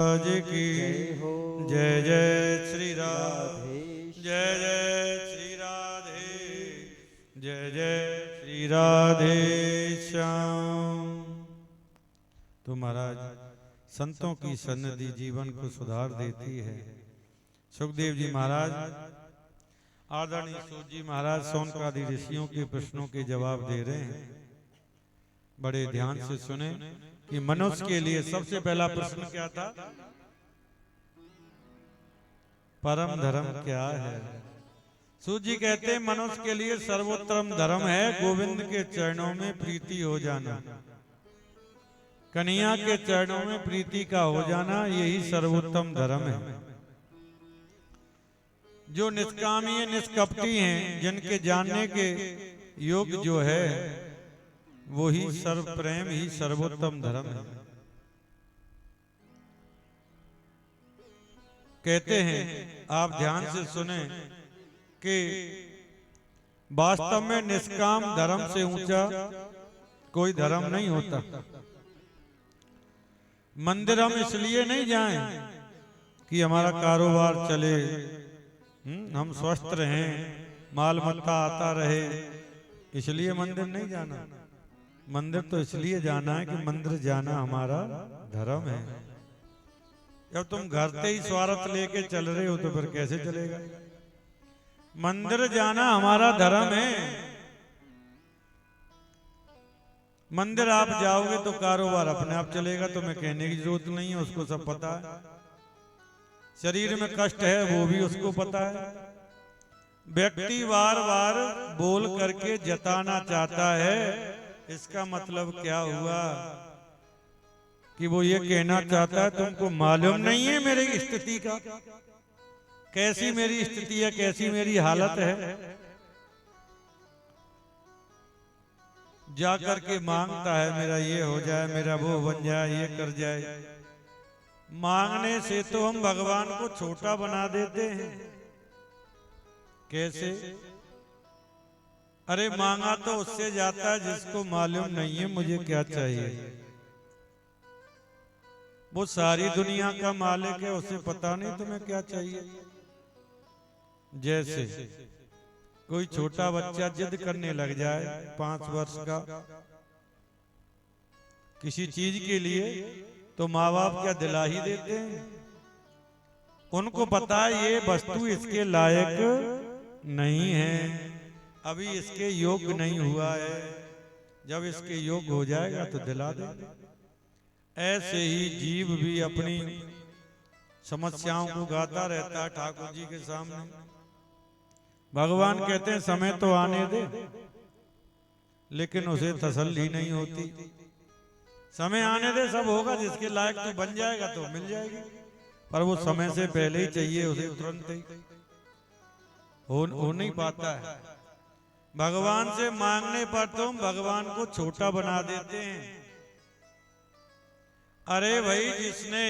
की जय जय श्री राधे, जय जय श्री राधे, जय जय श्री राधे श्याम। तो महाराज संतों की सन्निधि जीवन को सुधार देती है। सुखदेव जी महाराज आदरणीय सूत जी महाराज सौनकादि ऋषियों के प्रश्नों के जवाब दे रहे हैं। बड़े ध्यान से सुने कि मनुष्य के लिए सबसे पहला प्रश्न क्या था? परम धर्म क्या है? सूत जी कहते हैं मनुष्य के लिए सर्वोत्तम धर्म है गोविंद के चरणों में प्रीति हो जाना, कन्हैया के चरणों में प्रीति का हो जाना, यही सर्वोत्तम धर्म है। जो निष्कामी है, निष्कपटी हैं, जिनके जानने के योग जो है वो ही सर्व प्रेम ही सर्वोत्तम धर्म है। कहते हैं आप ध्यान से सुने कि वास्तव में निष्काम धर्म से ऊंचा कोई धर्म नहीं होता। मंदिर हम इसलिए नहीं जाएं कि हमारा कारोबार चले, हम स्वस्थ रहें, माल मत्ता आता रहे, इसलिए मंदिर नहीं जाना। मंदिर तो इसलिए जाना है कि मंदिर जाना हमारा धर्म है। जब तुम घर से ही स्वार्थ लेके चल रहे हो तो फिर कैसे चलेगा? मंदिर जाना हमारा धर्म है। मंदिर आप जाओगे तो कारोबार अपने आप चलेगा, तुम्हें कहने की जरूरत नहीं है, उसको सब पता है। शरीर में कष्ट है वो भी उसको पता है। व्यक्ति बार बार बोल करके जताना चाहता है, इसका मतलब क्या हुआ कि वो ये कहना चाहता है तुमको मालूम नहीं है मेरी स्थिति का, कैसी मेरी स्थिति है, कैसी मेरी हालत है। जा करके मांगता है मेरा ये हो जाए, मेरा वो बन जाए, ये कर जाए। मांगने से तो हम भगवान को छोटा बना देते हैं। कैसे? अरे मांगा तो उससे जाता है जिसको मालूम नहीं है मुझे क्या चाहिए। वो सारी दुनिया का मालिक है, उसे पता नहीं तुम्हें क्या चाहिए। जैसे कोई छोटा बच्चा जिद करने लग जाए 5 वर्ष का किसी चीज के लिए, तो माँ बाप क्या दिला ही देते हैं? उनको पता है ये वस्तु इसके लायक नहीं है, अभी इसके योग्य नहीं हुआ है, जब इसके योग्य हो जाएगा तो दिला देंगे। ऐसे ही जीव भी अपनी समस्याओं को गाता रहता है ठाकुर जी के सामने। भगवान कहते हैं समय तो आने दे, लेकिन उसे तसल्ली नहीं होती। समय आने दे, सब होगा, जिसके लायक तो बन जाएगा तो मिल जाएगी, पर वो समय से पहले ही चाहिए उसे, तुरंत ही हो नहीं पाता है। भगवान से मांगने पर तुम भगवान को छोटा बना देते हैं। अरे भाई, जिसने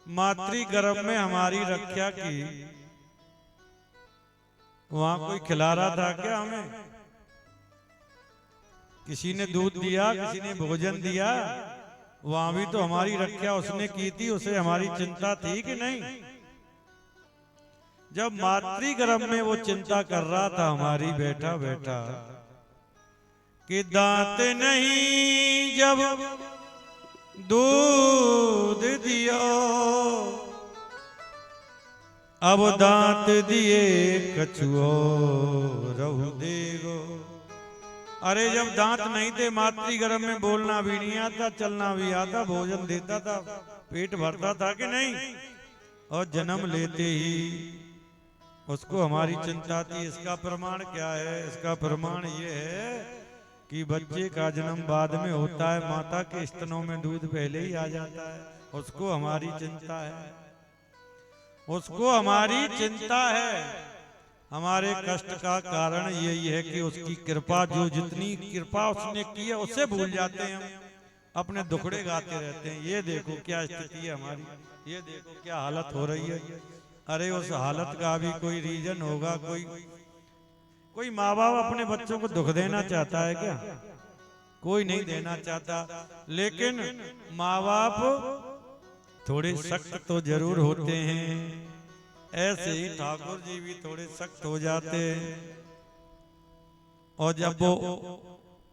मातृ गर्भ में हमारी रक्षा की, वहां कोई खिला रहा था क्या हमें? किसी ने दूध दिया, किसी ने भोजन दिया, वहां भी तो हमारी रक्षा उसने की थी, उसे हमारी चिंता थी कि नहीं? जब मातृ गर्भ में वो चिंता कर रहा था हमारी बैठा बैठा कि दांत नहीं जब दूध दियो, अब दांत दिए कछुओ रहु देगो। अरे जब दांत नहीं थे, मातृ गर्भ में बोलना भी नहीं आता, चलना भी आता, भोजन देता था, पेट भरता था कि नहीं? और जन्म लेते ही उसको हमारी चिंता थी। इसका प्रमाण क्या है? इसका प्रमाण ये है कि बच्चे का जन्म बाद में होता है, माता के स्तनों में दूध पहले ही आ जाता है, उसको हमारी चिंता है, उसको हमारी चिंता है। हमारे कष्ट का कारण यही है कि उसकी कृपा, जो जितनी कृपा उसने की है उससे भूल जाते हैं हम, अपने दुखड़े गाते रहते हैं। ये देखो क्या स्थिति है हमारी, ये देखो क्या हालत हो रही है। अरे उस हालत का भी कोई रीजन होगा। कोई माँ बाप अपने बच्चों को दुख देना चाहता है क्या? कोई नहीं देना चाहता, लेकिन माँ बाप थोड़े सख्त तो जरूर होते हैं, ऐसे ही ठाकुर जी भी थोड़े सख्त हो जाते हैं, और जब वो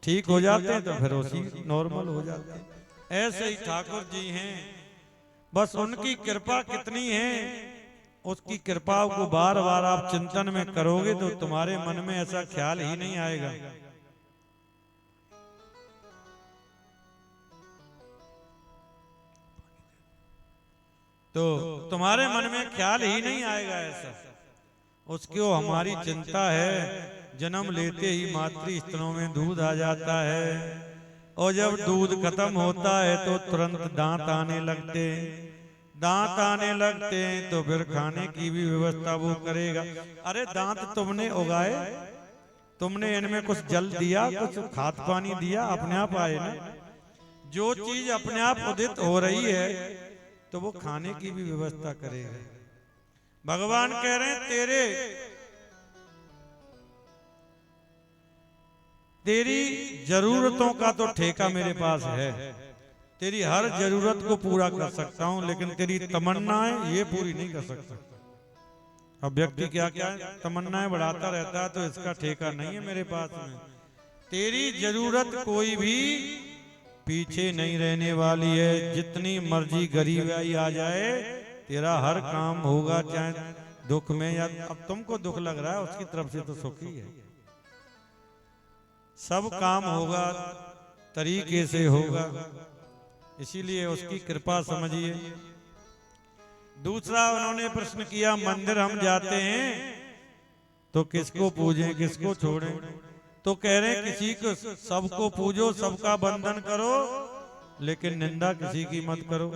ठीक हो जाते हैं तो फिर उसी नॉर्मल हो जाते हैं। ऐसे ही ठाकुर जी हैं, बस उनकी कृपा कितनी है, उसकी कृपा को बार बार आप चिंतन में करोगे तो तुम्हारे मन में ऐसा ख्याल ही नहीं आएगा। तो तुम्हारे मन में ख्याल ही नहीं आएगा ऐसा। उसको हमारी चिंता है, जन्म लेते ही मातृ स्तनों में दूध आ जाता है, और जब दूध खत्म होता है तो तुरंत दांत आने लगते हैं, दांत आने लगते हैं तो फिर खाने की भी व्यवस्था वो करेगा। अरे दांत तुमने उगाए, तुमने इनमें कुछ जल दिया, कुछ खाद पानी दिया, अपने आप आए ना। जो चीज अपने आप उदित हो रही है तो वो खाने की भी व्यवस्था करेगा। भगवान कह रहे हैं तेरी जरूरतों का तो ठेका मेरे पास है, तेरी हर जरूरत को पूरा कर सकता हूं, लेकिन तेरी तमन्नाएं ये पूरी नहीं कर सकता। अब व्यक्ति क्या क्या तमन्नाएं बढ़ाता रहता है, तो इसका ठेका नहीं है मेरे पास में। तेरी जरूरत कोई भी पीछे नहीं रहने वाली है, जितनी मर्जी गरीबाई आ जाए तेरा हर काम होगा, चाहे दुख में या अब तुमको दुख लग रहा है उसकी तरफ से तो सुख ही है। सब काम होगा, तरीके से होगा, इसीलिए उसकी कृपा समझिए। दूसरा उन्होंने प्रश्न किया, मंदिर हम जाते हैं तो किसको पूजें किसको छोड़ें? तो कह रहे हैं किसी को, सबको पूजो, सबका बंधन करो, लेकिन निंदा किसी की मत करो।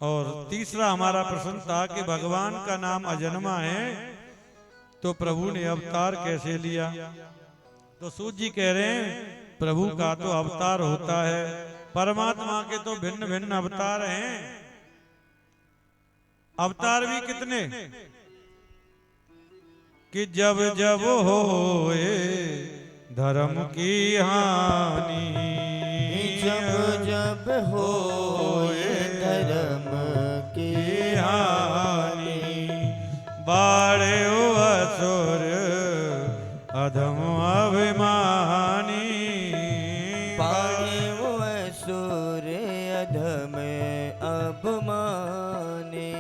और तीसरा हमारा प्रश्न था कि भगवान का नाम अजन्मा है तो प्रभु ने अवतार कैसे लिया? तो सूत जी कह रहे हैं प्रभु का तो अवतार होता है, परमात्मा के तो भिन्न भिन्न अवतार हैं। अवतार भी कितने कि जब जब होए धर्म की हानि, जब जब होए धर्म की हानि, बाढ़े असुर अधम अभिमानी, बाढ़े असुर अधम अभिमानी,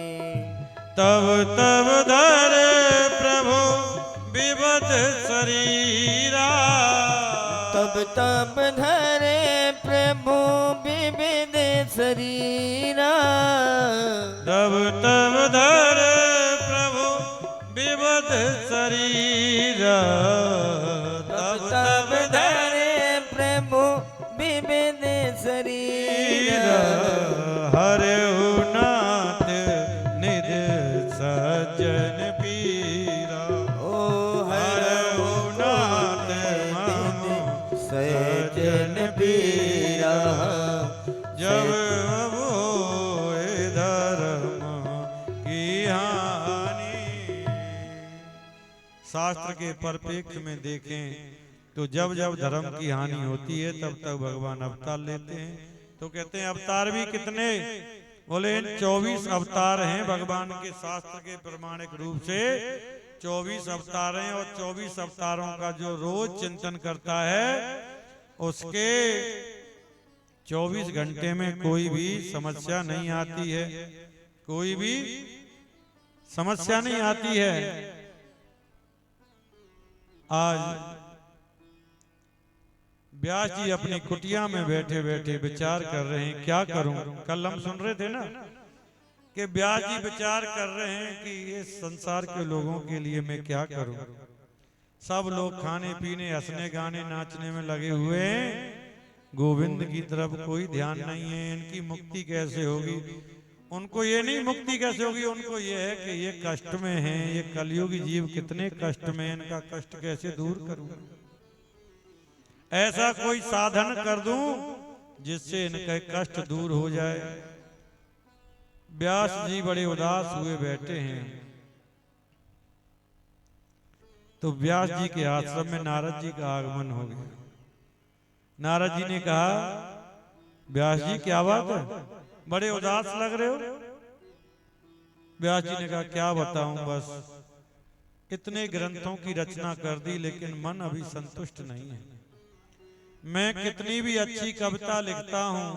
तब तब धर प्रभु विबद शरीरा, तब तब धरे प्रभु विविध शरीरा, तब तब धर प्रभु विबद शरीरा, तब तब धरे प्रभु विविध शरीरा, हरे नाथ निध सज्जन पीरा, ओ हरे नाथ सज्जन पीरा, जब होए धर्म की हानि। शास्त्र के परिप्रेक्ष्य में देखें तो जब जब धर्म की हानि होती है तब तक भगवान अवतार लेते हैं। तो कहते हैं अवतार भी कितने? बोले 24 अवतार हैं भगवान के, शास्त्र के प्रमाणिक रूप से 24 अवतार हैं, और 24 अवतारों का जो रोज चिंतन करता है उसके 24 घंटे में कोई भी समस्या नहीं आती है, कोई भी समस्या नहीं आती है। आज व्यास जी अपनी कुटिया में बैठे बैठे विचार कर रहे हैं क्या करूं। कल हम सुन रहे थे ना कि व्यास जी विचार कर रहे हैं कि ये संसार के लोगों के लिए मैं क्या करूं। सब लोग खाने पीने, हंसने, गाने, नाचने में लगे हुए हैं, गोविंद की तरफ कोई ध्यान नहीं है। इनकी मुक्ति कैसे होगी? उनको ये नहीं मुक्ति कैसे होगी, उनको ये है कि ये कष्ट में हैं, ये कलयुगी जीव कितने कष्ट में, इनका कष्ट कैसे दूर करूं, ऐसा कोई साधन कर दूं जिससे इनका कष्ट दूर हो जाए। व्यास जी बड़े उदास हुए बैठे हैं। तो व्यास जी के आश्रम में नारद जी का आगमन हो गया। नारद जी ने कहा व्यास जी क्या बात है? बड़े उदास लग रहे हो। व्यास जी ने कहा क्या बताऊं, बस इतने ग्रंथों की रचना कर दी लेकिन मन अभी संतुष्ट नहीं है। मैं कितनी भी अच्छी कविता लिखता हूं,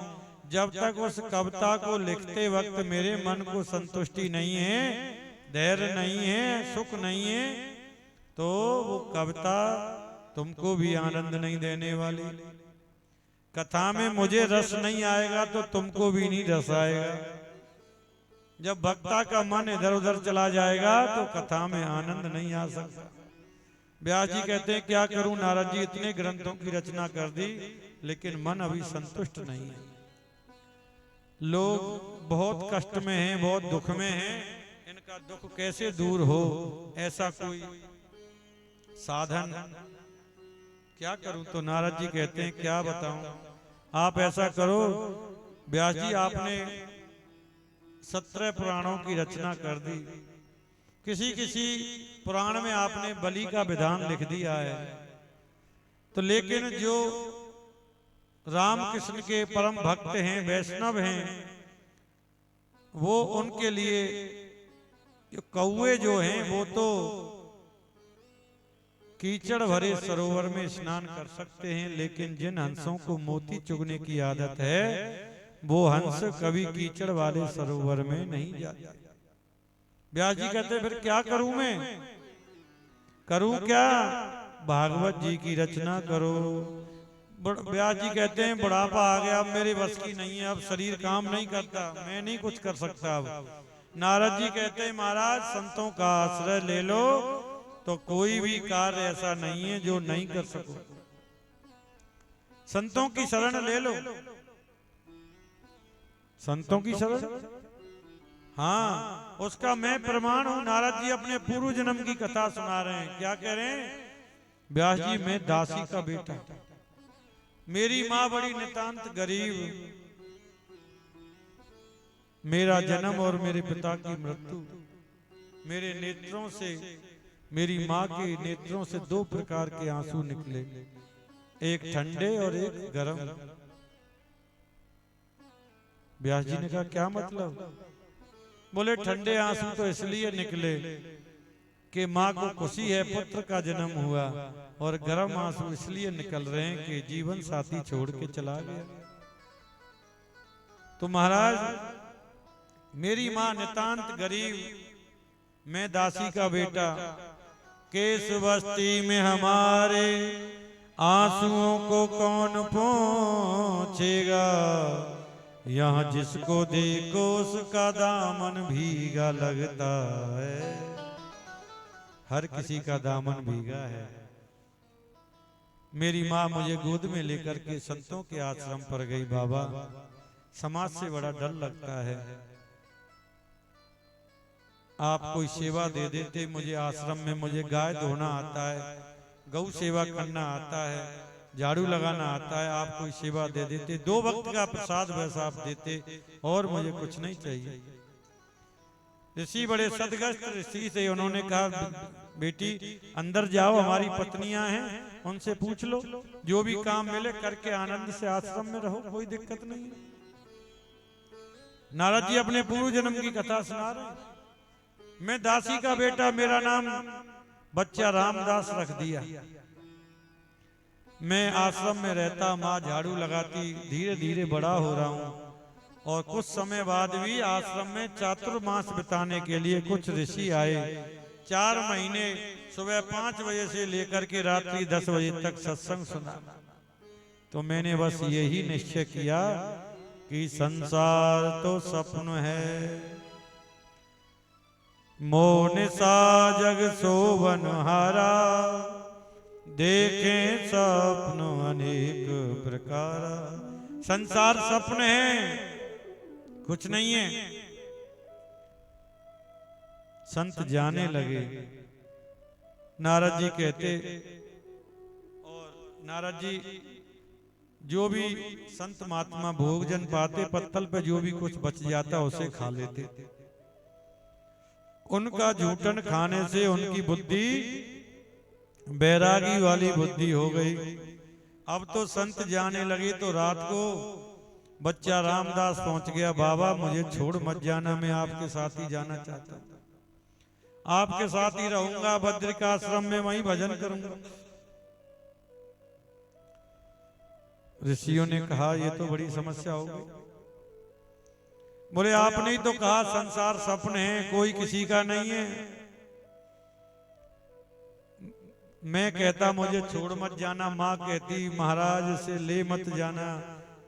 जब तक उस कविता को लिखते वक्त मेरे मन को संतुष्टि नहीं है, धैर्य नहीं है, सुख नहीं है, तो वो कविता तुमको भी आनंद नहीं देने वाली। कथा में मुझे रस नहीं आएगा तो तुमको भी नहीं रस आएगा। जब वक्ता का मन इधर उधर चला जाएगा तो कथा में आनंद नहीं आ सकता। व्यास जी कहते हैं क्या करूं नारद जी, इतने ग्रंथों की रचना कर दी लेकिन मन अभी संतुष्ट नहीं है। लोग बहुत कष्ट में हैं, बहुत दुख में हैं, इनका दुख कैसे दूर हो, ऐसा कोई साधन क्या करूं। तो नारद जी कहते हैं क्या बताऊं, आप ऐसा करो व्यास जी, आपने 17 पुराणों की रचना कर दी, किसी किसी पुराण में आपने बलि का विधान लिख दिया है, तो लेकिन जो रामकृष्ण के परम भक्त हैं, वैष्णव हैं, वो उनके लिए कौवे जो हैं वो तो कीचड़ भरे सरोवर में स्नान कर सकते हैं, लेकिन जिन हंसों को मोती चुगने की आदत है वो हंस कभी कीचड़ वाले सरोवर में नहीं जाते। व्यास जी कहते फिर क्या करूं मैं, करूं क्या, भागवत जी की रचना करो। व्यास जी कहते हैं बुढ़ापा आ गया, अब मेरे बस की नहीं है, अब शरीर काम नहीं करता, मैं नहीं कुछ कर सकता अब। नारद जी कहते हैं महाराज संतों का आश्रय ले लो तो कोई भी कार्य ऐसा नहीं है जो नहीं कर सको। संतों की शरण ले लो, संतों की शरण, हाँ उसका मैं प्रमाण हूं। नारद जी अपने पूर्व जन्म की कथा सुना रहे हैं। क्या कह रहे हैं व्यास जी, मैं दासी का बेटा, मेरी माँ बड़ी नितांत गरीब, मेरा जन्म और मेरे पिता की मृत्यु, मेरे नेत्रों से, मेरी माँ के नेत्रों से 2 प्रकार के आंसू निकले, एक ठंडे और एक गर्म। व्यास जी ने कहा क्या मतलब, बोले ठंडे आंसू तो इसलिए निकले कि माँ को खुशी है पुत्र का जन्म हुआ, और गर्म आंसू इसलिए निकल रहे हैं कि जीवन साथी छोड़ के चला गया। तो महाराज मेरी माँ नितांत गरीब, मैं दासी का बेटा, केस बस्ती में हमारे आंसुओं को कौन पहुंचेगा, यहाँ जिसको देखो उसका दामन भीगा लगता है। हर किसी का दामन भीगा है। मेरी माँ मुझे गोद में लेकर के संतों के आश्रम पर गई। बाबा समाज से बड़ा डर लगता है, आप कोई सेवा दे देते मुझे आश्रम में। मुझे गाय धोना आता है, गौ सेवा करना आता है, झाड़ू लगाना आता है, आप कोई सेवा दे देते, 2 वक्त का प्रसाद वैसा आप देते, और मुझे कुछ नहीं चाहिए। ऋषि बड़े सदग्रस्त ऋषि थे, उन्होंने कहा बेटी अंदर जाओ, हमारी पत्नियां हैं, उनसे पूछ लो, जो भी काम मिले करके आनंद से आश्रम में रहो, कोई दिक्कत नहीं। नारद जी अपने पूर्व जन्म की कथा सुना रहे। मैं दासी का बेटा, मेरा नाम बच्चा रामदास रख दिया। मैं आश्रम में रहता, माँ झाड़ू लगाती, धीरे धीरे बड़ा हो रहा हूँ। और कुछ समय बाद भी आश्रम में चातुर्मास बिताने के लिए कुछ ऋषि आए। 4 महीने सुबह 5 बजे से लेकर के रात्रि 10 बजे तक सत्संग सुना। तो मैंने बस यही निश्चय किया कि संसार तो स्वप्न है, मोह सा जग सोवन हारा, देखें स्वप्न अनेक प्रकार। संसार स्वप्न है, कुछ नहीं है। संत जाने लगे। नारद जी कहते, और नारद जी जो भी संत महात्मा भोजन पाते, पत्तल पे जो भी कुछ बच जाता उसे खा लेते। उनका झूठन खाने से उनकी बुद्धि बैरागी वाली बुद्धि हो गई। अब तो संत जाने लगे तो रात को बच्चा रामदास पहुंच गया, बाबा मुझे छोड़ मत जाना, मैं आपके साथ ही जाना चाहता हूं, आपके साथ ही रहूंगा, बद्रिकाश्रम में वहीं भजन करूंगा। ऋषियों ने कहा ये तो बड़ी समस्या हो गई। बोले आपने ही तो कहा संसार सपने है, कोई किसी का नहीं है। मैं कहता मुझे छोड़ मत जाना, माँ कहती महाराज से ले मत जाना,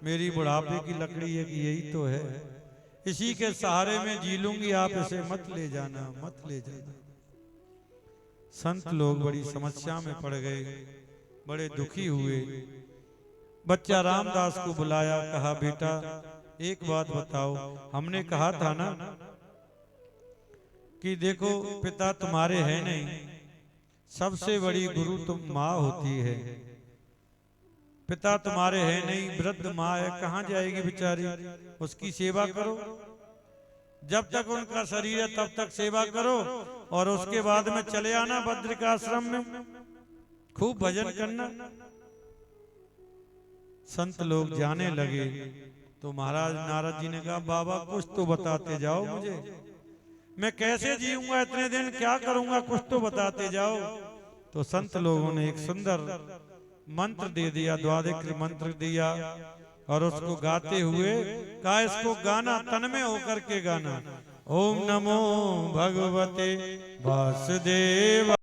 मेरी बुढ़ापे की लकड़ी है कि यही तो है, इसी के सहारे में जी लूंगी, आप इसे मत ले जाना, मत ले जाना। संत लोग बड़ी समस्या में पड़ गए, बड़े दुखी हुए। बच्चा रामदास को बुलाया, कहा बेटा एक बात बताओ, हमने कहा था ना कि देखो पिता तुम्हारे हैं नहीं, सबसे बड़ी गुरु तुम माँ होती है, पिता तुम्हारे हैं नहीं, वृद्ध माँ है, कहाँ जाएगी बेचारी, उसकी सेवा करो, जब तक उनका शरीर है तब तक सेवा करो, और उसके बाद में चले आना बद्रिकाश्रम में, खूब भजन करना। संत लोग जाने लगे तो महाराज नारद जी ने कहा बाबा कुछ तो बताते जाओ मुझे, मैं कैसे जीऊंगा इतने दिन, क्या करूंगा, कुछ तो बताते जाओ। तो संत लोगों ने एक सुंदर मंत्र दे दिया, द्वादश मंत्र दिया, और उसको गाते हुए कहा इसको गाना, तन में होकर के गाना, ओम नमो भगवते वासुदेव।